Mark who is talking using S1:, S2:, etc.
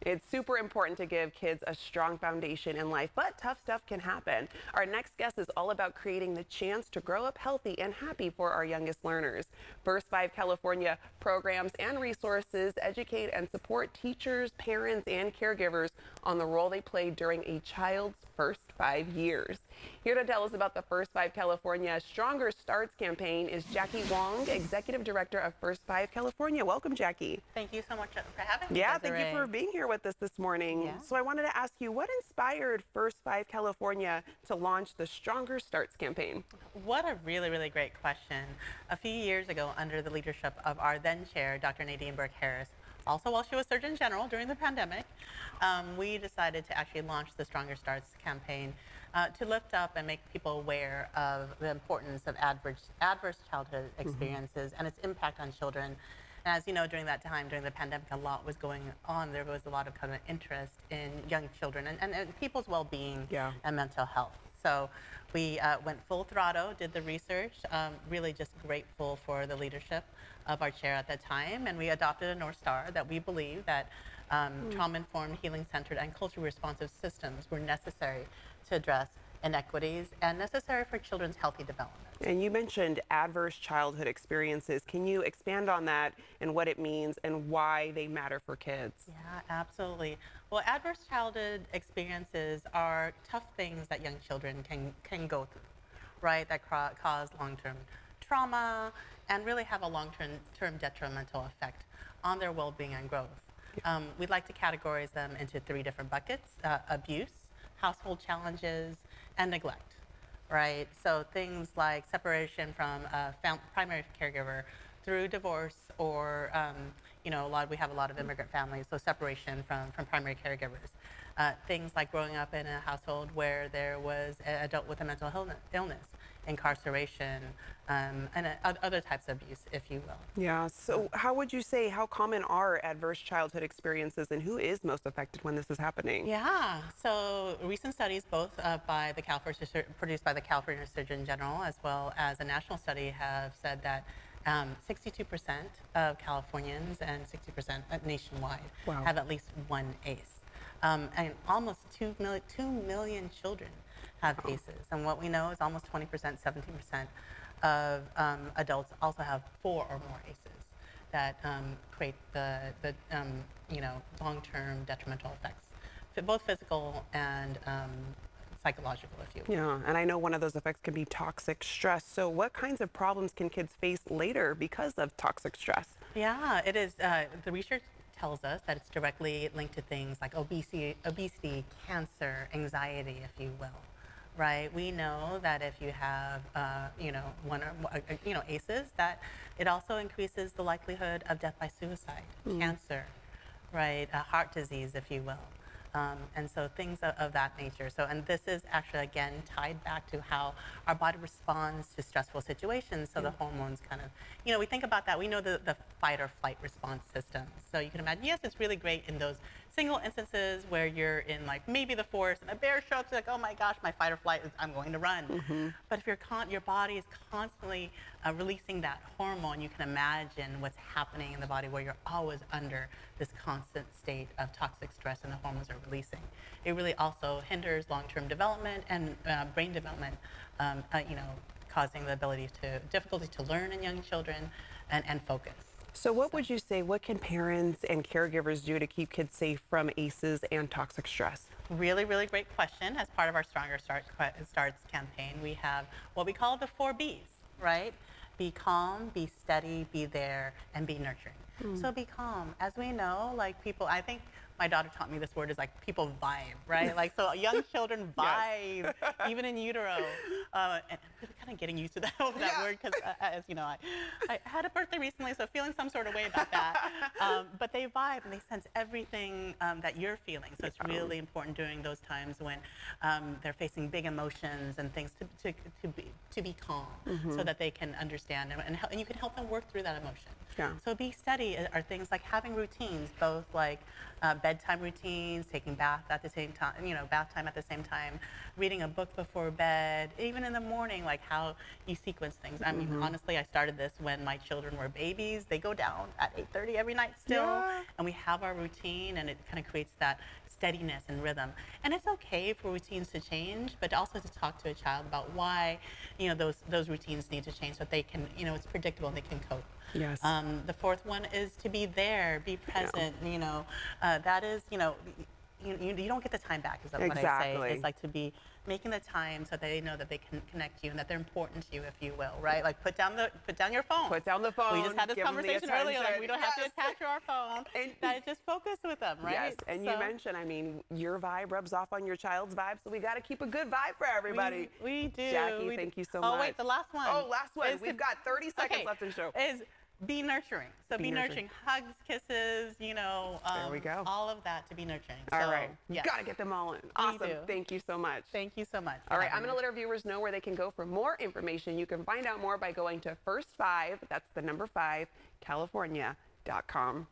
S1: It's super important to give kids a strong foundation in life, but tough stuff can happen. Our next guest is all about creating the chance to grow up healthy and happy for our youngest learners. First Five California programs and resources educate and support teachers, parents, and caregivers on the role they play during a child's first 5 years. Here to tell us about the First Five California Stronger Starts campaign is Jackie Wong, Executive Director of First Five California. Welcome, Jackie.
S2: Thank you so much for having me.
S1: Yeah,
S2: Desiree.
S1: thank you for being here with us this morning.
S2: Yeah.
S1: So I wanted to ask you, what inspired First Five California to launch the Stronger Starts campaign?
S2: What a really, really great question. A few years ago, under the leadership of our then chair, Dr. Nadine Burke Harris, also while she was Surgeon General during the pandemic, we decided to actually launch the Stronger Starts campaign to lift up and make people aware of the importance of adverse childhood experiences and its impact on children. And as you know, during that time, during the pandemic, a lot was going on. There was a lot of kind of interest in young children and people's well-being and mental health. So we went full throttle, did the research, really just grateful for the leadership of our chair at that time. And we adopted a North Star that we believe that trauma-informed, healing-centered, and culturally responsive systems were necessary to address inequities and necessary for children's healthy development.
S1: And you mentioned adverse childhood experiences. Can you expand on that and what it means and why they matter for kids?
S2: Yeah, absolutely. Well, adverse childhood experiences are tough things that young children can go through, right? That cause long-term trauma and really have a long-term detrimental effect on their well-being and growth. We'd like to categorize them into 3 different buckets: abuse, household challenges, and neglect. Right, so things like separation from a primary caregiver through divorce, or you know, we have a lot of immigrant families, so separation from primary caregivers. Things like growing up in a household where there was an adult with a mental illness, incarceration, and other types of abuse, if you will.
S1: Yeah, so how would you say, how common are adverse childhood experiences and who is most affected when this is happening?
S2: Yeah, so recent studies, both produced by the California Surgeon General, as well as a national study, have said that 62% of Californians and 60% nationwide have at least one ACE. And almost 2 million children have ACEs. And what we know is almost 20%, 17% of adults also have 4 or more ACEs that create the you know, long-term detrimental effects, both physical and psychological, if you will.
S1: Yeah, and I know one of those effects can be toxic stress. So what kinds of problems can kids face later because of toxic stress?
S2: Yeah, it is. The research tells us that it's directly linked to things like obesity, cancer, anxiety, if you will. Right, we know that if you have, you know, ACEs, that it also increases the likelihood of death by suicide, cancer, right, heart disease, if you will. And so things of that nature. So, and this is actually, again, tied back to how our body responds to stressful situations. So the hormones kind of, you know, we think about that. We know the fight or flight response system. So you can imagine, yes, it's really great in those single instances where you're in, like, maybe the forest and a bear shows up, like, oh my gosh, my fight or flight is, I'm going to run. But if your body is constantly releasing that hormone, you can imagine what's happening in the body where you're always under this constant state of toxic stress and the hormones are releasing. It really also hinders long-term development and brain development, you know, causing the difficulty to learn in young children and focus.
S1: So what would you say, what can parents and caregivers do to keep kids safe from ACEs and toxic stress?
S2: Really, really great question. As part of our Stronger Starts campaign, we have what we call the 4 Bs, right? Be calm, be steady, be there, and be nurturing. So be calm. As we know, like, people, I think my daughter taught me this word, is like people vibe, right? Like, so young children vibe, even in utero. And I'm kind of getting used to that word, because as you know, I had a birthday recently, so feeling some sort of way about that. But they vibe and they sense everything that you're feeling. So it's really important during those times when they're facing big emotions and things to be calm, so that they can understand and you can help them work through that emotion. So be steady are things like having routines, both like bedtime routines, taking bath at the same time, bath time at the same time, reading a book before bed, even in the morning, like how you sequence things. I mean, honestly, I started this when my children were babies. They go down at 8:30 every night still,
S1: Yeah.
S2: and we have our routine, and it kind of creates that steadiness and rhythm. And it's okay for routines to change, but also to talk to a child about why, those routines need to change so that they can, it's predictable and they can cope.
S1: Yes.
S2: The fourth one is to be there, be present. That is, you don't get the time back, is what I
S1: Exactly.
S2: say. It's like to be making the time so that they know that they can connect you and that they're important to you, if you will, right? Like put down your phone.
S1: Put down the phone.
S2: We just had this
S1: give 'em the
S2: conversation earlier. Like we don't have to
S1: attention.
S2: attach to our phone.
S1: And-
S2: That just focus with them, right?
S1: Yes, and you mentioned, I mean, your vibe rubs off on your child's vibe, so we got to keep a good vibe for everybody.
S2: We do.
S1: Jackie, thank you so much.
S2: Oh wait, the last one.
S1: Oh, last one.
S2: is
S1: We've got 30 seconds left in the show.
S2: Is be nurturing. So be nurturing. Hugs, kisses,
S1: There we go.
S2: all of that to be nurturing.
S1: All
S2: So,
S1: right.
S2: yes.
S1: Got to get them all in. Awesome.
S2: do.
S1: Thank you so much.
S2: Thank you so much.
S1: All right, I'm going to let our viewers know where they can go for more information. You can find out more by going to First 5, that's the number 5, California.com.